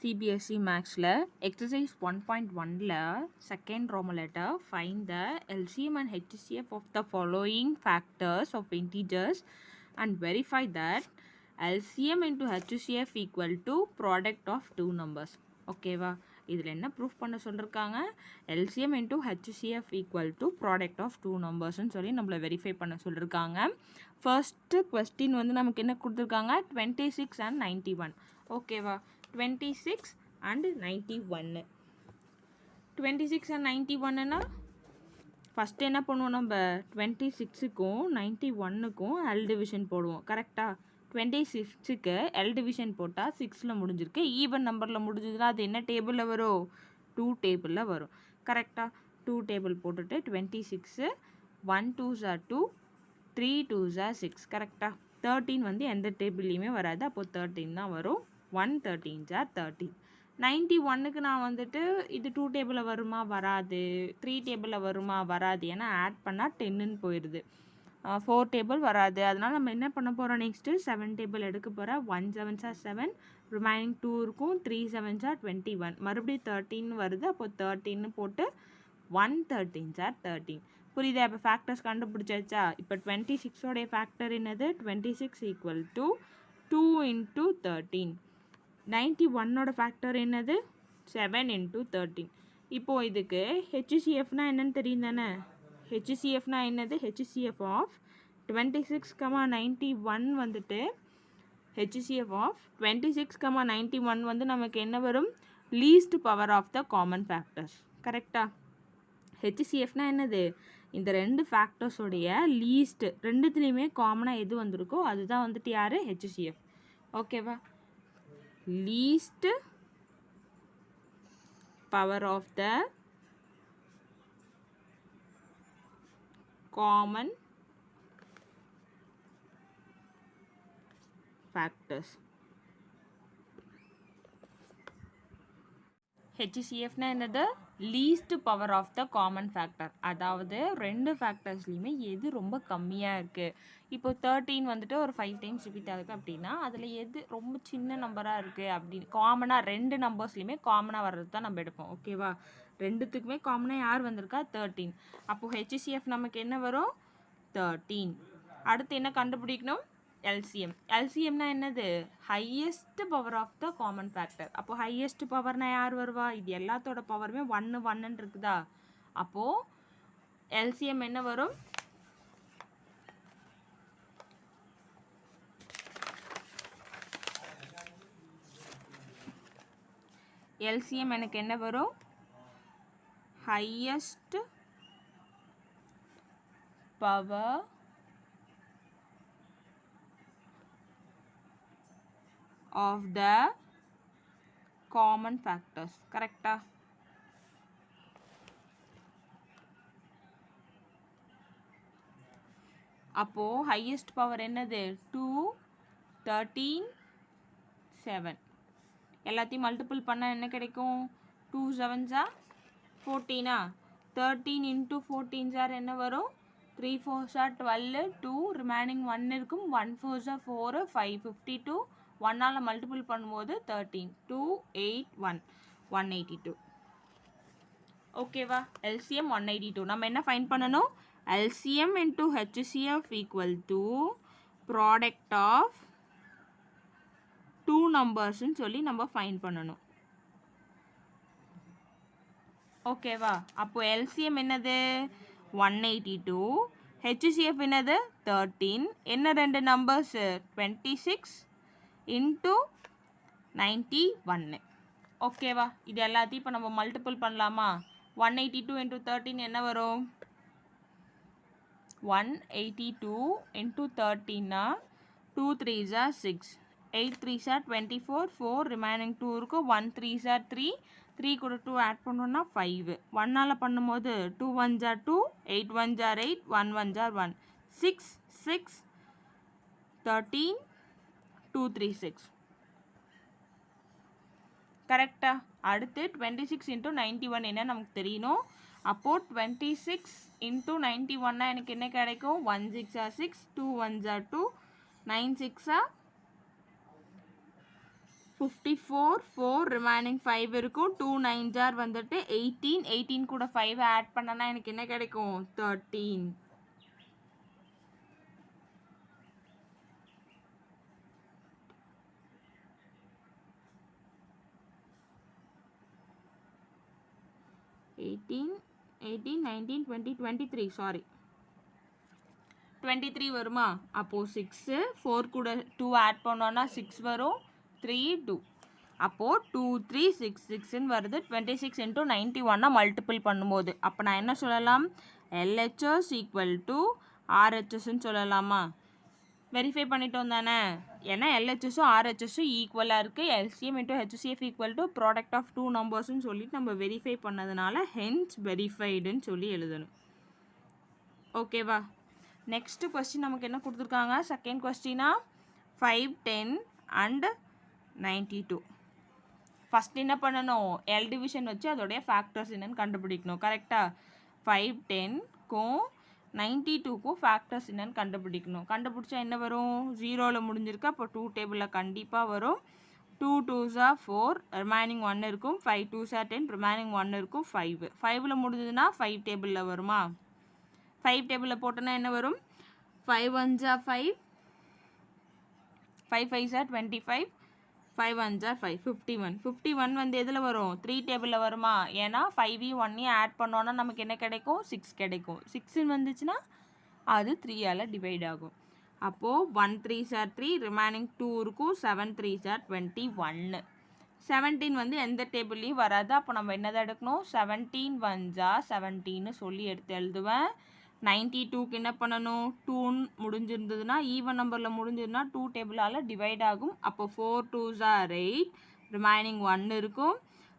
CBSE Maxல exercise 1.1ல second Roman letter find the LCM and HCF of the following factors of integers and verify that LCM into HCF equal to product of two numbers. ஓகேவா, இதில் என்ன proof பண்ண சொல்லியிருக்காங்க? LCM into HCF equal to product of two numbers சொல்லி நம்மளை verify பண்ண சொல்லியிருக்காங்க. First question வந்து நமக்கு என்ன கொடுத்துருக்காங்க? 26 and 91. ஓகேவா, 26 and 91. 26 and 91னா ஃபஸ்ட்டு என்ன பண்ணுவோம்? நம்ம 26க்கும் 91க்கும் எல் டிவிஷன் போடுவோம். கரெக்டாக 26க்கு எல் டிவிஷன் போட்டால் 6ல் முடிஞ்சிருக்கு. ஈவன் நம்பரில் முடிஞ்சதுன்னா அது என்ன டேபிளில் வரும்? 2 டேபிளில் வரும். கரெக்டாக 2 டேபிள் போட்டுட்டு 26 1 2s are 2 3 2s are 6. கரெக்டாக 13 வந்து எந்த டேபிள்லையுமே வராது. அப்போது 13 தான் வரும். 1 13s are 13. 91க்கு நான் வந்துட்டு இது 2 டேபிளில் வருமா? வராது. 3 டேபிளில் வருமா? வராது. ஏன்னா ஆட் பண்ணால் 10ன்னு போயிடுது. 4 டேபிள் வராது. அதனால் நம்ம என்ன பண்ண போகிறோம்? நெக்ஸ்ட்டு 7 டேபிள் எடுக்க போகிறோம். 1 7s are 7, ரிமைனிங் 2 இருக்கும். 3 7s are 21. மறுபடியும் 13 வருது. அப்போ 13 போட்டு 1 13s are 13. புரியுதா? இப்போ ஃபேக்டர்ஸ் கண்டுபிடிச்சாச்சா? இப்போ 26ஓடைய ஃபேக்டர் என்னது? 26 ஈக்குவல் டு 2 into 13. 91ஓட ஃபேக்டர் என்னது? 7 into 13. இப்போது இதுக்கு ஹெச்சிசிஎஃப்னா என்னன்னு தெரியும் தானே? ஹெச்சிசிஎஃப்னா என்னது? ஹெச்சிசிஎஃப் ஆஃப் 26, 91 வந்துட்டு ஹெச்சிசிஎஃப் ஆஃப் 26, 91 வந்து நமக்கு என்ன வரும்? Least power of the common factors. கரெக்டாக? ஹெச்சிசிஎஃப்னா என்னது? இந்த ரெண்டு ஃபேக்டர்ஸோடைய லீஸ்ட், ரெண்டுத்துலேயுமே காமனாக எது வந்திருக்கோ அதுதான் வந்துட்டு யார்? ஹெச்சிசிஎஃப். ஓகேவா? Least power of the common factors. HCFனா என்னது? Least power of the common factor. அதாவது ரெண்டு ஃபேக்டர்ஸ்லையுமே எது ரொம்ப கம்மியாக இருக்குது. இப்போ 13 வந்துட்டு ஒரு 5 டைம்ஸ் ரிப்பீட் ஆகுது அப்படின்னா அதில் எது ரொம்ப சின்ன நம்பராக இருக்குது அப்படின்னு காமனாக ரெண்டு நம்பர்ஸ்லையுமே காமனாக வர்றது தான் நம்ம எடுப்போம். ஓகேவா? ரெண்டுத்துக்குமே காமனாக யார் வந்திருக்கா? 13. அப்போது ஹெச்சிசிஎஃப் நமக்கு என்ன வரும்? 13. அடுத்து என்ன கண்டுபிடிக்கணும்? எல்சிஎம். எல்சிஎம்னா என்னது? Highest power of the common factor. அப்போது ஹையஸ்ட் பவர்னா யார் வருவா? இது எல்லாத்தோட பவருமே 1 1 இருக்குதா? அப்போது எல்சிஎம் என்ன வரும்? எல்சிஎம் எனக்கு என்ன வரும்? Highest power of the common factors. கரெக்டா? அப்போ highest power என்னது? 2 13 7. எல்லாத்தையும் மல்டிபிள் பண்ணா என்ன கிடைக்கும்? 2 7s are 14. 13 into 14s are என்ன வரும்? 3 4s are 12, 2 ரிமைனிங் 1 இருக்கும். 1 4s are 4, 5 52. 1ஆல் மல்டிபிள் பண்ணும்போது 13, 2 8 1 182. ஓகேவா? எல்சிஎம் 182. நம்ம என்ன ஃபைண்ட் பண்ணணும்? LCM into HCF equal to product of two நம்பர்ஸ்ன்னு சொல்லி நம்ம ஃபைண்ட் பண்ணணும். ஓகேவா? அப்போ எல்சிஎம் என்னது? 182. ஹெச்சிசிஎஃப் என்னது? 13. என்ன ரெண்டு நம்பர்ஸ்? 26 இன்ட்டு 91. ஓகேவா? இது எல்லாத்தையும் இப்போ நம்ம மல்டிபிள் பண்ணலாமா? 182 இன்ட்டு 13 என்ன வரும்? 182 இன்ட்டு 13னா 2 3s are 6, 8 3s are 24, 4 remaining 2 இருக்கும். 1 3s are 3, 3 கூட 2 ஆட் பண்ணோன்னா 5. 1ஆல் பண்ணும்போது 2 1s are 2, 8 1s are 8, 1 1s are 1, 6 6 13 2 3 6. கரெக்டா? அடுத்து 26 இன்ட்டு 91 என்ன நமக்கு தெரியணும். அப்போது 26 இன்ட்டு 91 எனக்கு என்ன கிடைக்கும்? 1 6 are 6, 2 1s are 2, 9 6 are 54 4 remaining 5 இருக்கும் 2 9s are வந்துட்டு 18 கூட 5 ஆட் பண்ணனா எனக்கு என்ன கிடைக்கும் 13 18 18 19 20 23 சாரி 23 வருமா அப்போ 6 4 கூட 2 ஆட் பண்ணோம்னா 6 வரும் 3 2 அப்போ 2 3 6 6 வருது 26 into 91 மல்டிபிள் பண்ணும்போது அப்போ நான் என்ன சொல்லலாம் LHS equal to RHS சொல்லலாமா வெரிஃபை பண்ணிட்டோம் தானே ஏன்னா LHSும் RHSும் ஈக்குவலாக இருக்குது LCM into HCF equal to product of two நம்பர்ஸ்ன்னு சொல்லிட்டு நம்ம வெரிஃபை பண்ணதுனால ஹென்ஸ் வெரிஃபைடுன்னு சொல்லி எழுதணும் ஓகேவா நெக்ஸ்ட் கொஸ்டின் நமக்கு என்ன கொடுத்துருக்காங்க செகண்ட் கொஸ்டினா 5 10 அண்ட் 92 ஃபஸ்ட் என்ன பண்ணணும் எல் டிவிஷன் வச்சு அதோடைய ஃபேக்டர்ஸ் என்னன்னு கண்டுபிடிக்கணும் கரெக்டாக 5 10க்கும் 92க்கும் ஃபேக்டர்ஸ் என்னன்னு கண்டுபிடிக்கணும் கண்டுபிடிச்சா என்ன வரும் 0ல் முடிஞ்சிருக்கு அப்போ 2 டேபிளில் கண்டிப்பாக வரும் 2 2s are 4 ரிமைனிங் 1 இருக்கும் 5 2s are 10 ரிமைனிங் 1 இருக்கும் 5 5ல் முடிஞ்சதுன்னா 5 டேபிளில் வருமா 5 டேபிளில் போட்டோன்னா என்ன வரும் 5 1s are 5 5 5s are 25 5 1s are 5 51 வந்து எதில் வரும் 3 டேபிளில் வருமா ஏன்னா 5 1 ஆட் பண்ணோன்னா நமக்கு என்ன கிடைக்கும் 6 கிடைக்கும் 6 வந்துச்சுன்னா அது 3ஆல் டிவைட் ஆகும் அப்போது 1 3s are 3 ரிமைனிங் 2 இருக்கும் 7 3s are 21 17 வந்து எந்த டேபிள்லையும் வராது அப்போ நம்ம என்னதான் எடுக்கணும் 17 1s are 17 சொல்லி எடுத்து எழுதுவேன் 92க்கு என்ன பண்ணணும் 2 முடிஞ்சிருந்ததுன்னா ஈவன் நம்பரில் முடிஞ்சிருந்தா 2 டேபிளால் டிவைட் ஆகும் அப்போ 4 2s are 8 ரிமைனிங் 1 இருக்கும்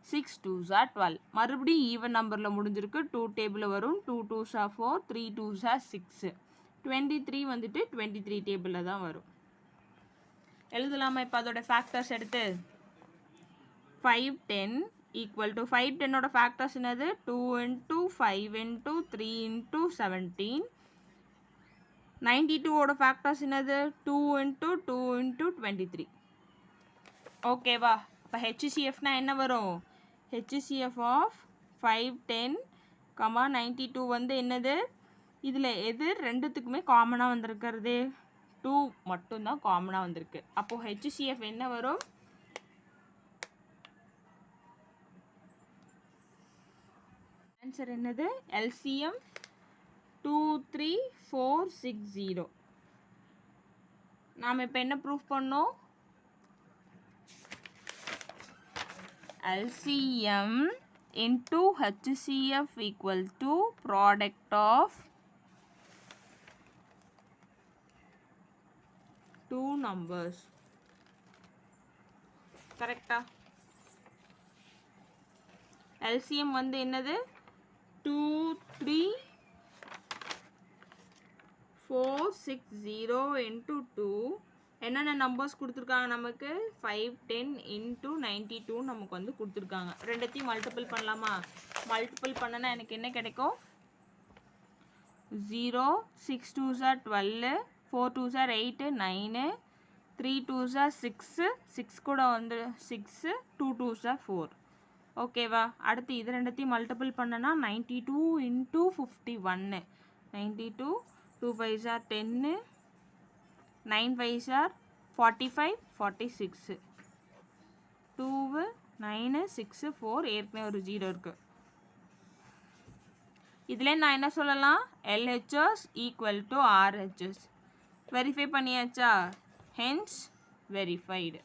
6 2s are 12 மறுபடியும் ஈவன் நம்பரில் முடிஞ்சிருக்கு 2 டேபிளில் வரும் 2 2s are 4 3 2s are 6 23 வந்துட்டு 23 டேபிளில் தான் வரும் எழுதலாமா இப்போ அதோட ஃபேக்டர்ஸ் எடுத்து 5 10 equal to 5 10ஓட ஃபேக்டர்ஸ் என்னது 2 into 5 into 3 into 17 92ஓட ஃபேக்டர்ஸ் என்னது 2 into 2 into 23 ஓகேவா இப்போ HCFனா என்ன வரும் HCF ஆஃப் 5 10 92 வந்து என்னது இதில் எது ரெண்டுத்துக்குமே காமனாக வந்திருக்கிறது 2 மட்டும்தான் காமனாக வந்திருக்கு அப்போது HCF என்ன வரும் ஆன்சர் என்னது LCM 23460 நாம் இப்போ என்ன ப்ரூஃப் பண்ணோம் LCM into HCF equal to product of two numbers கரெக்டா LCM வந்து என்னது 23460 into 2 என்னென்ன நம்பர்ஸ் கொடுத்துருக்காங்க நமக்கு 5 10 into 92 நமக்கு வந்து கொடுத்துருக்காங்க ரெண்டுத்தையும் மல்டிபிள் பண்ணலாமா மல்டிபிள் பண்ணனா எனக்கு என்ன கிடைக்கும் 0 6 2s are 12 4 2s are 8 9 3 2s are 6 6 கூட வந்து 6 2 2s are 4 ஓகேவா அடுத்து இது ரெண்டுத்தையும் மல்டிபிள் பண்ணனா 92 into 51 92 2 5s are 10 9 5s are 45 46 2 9 6 4 ஏற்கனவே ஒரு 0 இருக்கு இதில் நான் என்ன சொல்லலாம் LHS equal to RHS verify பண்ணியாச்சா ஹென்ஸ் வெரிஃபைடு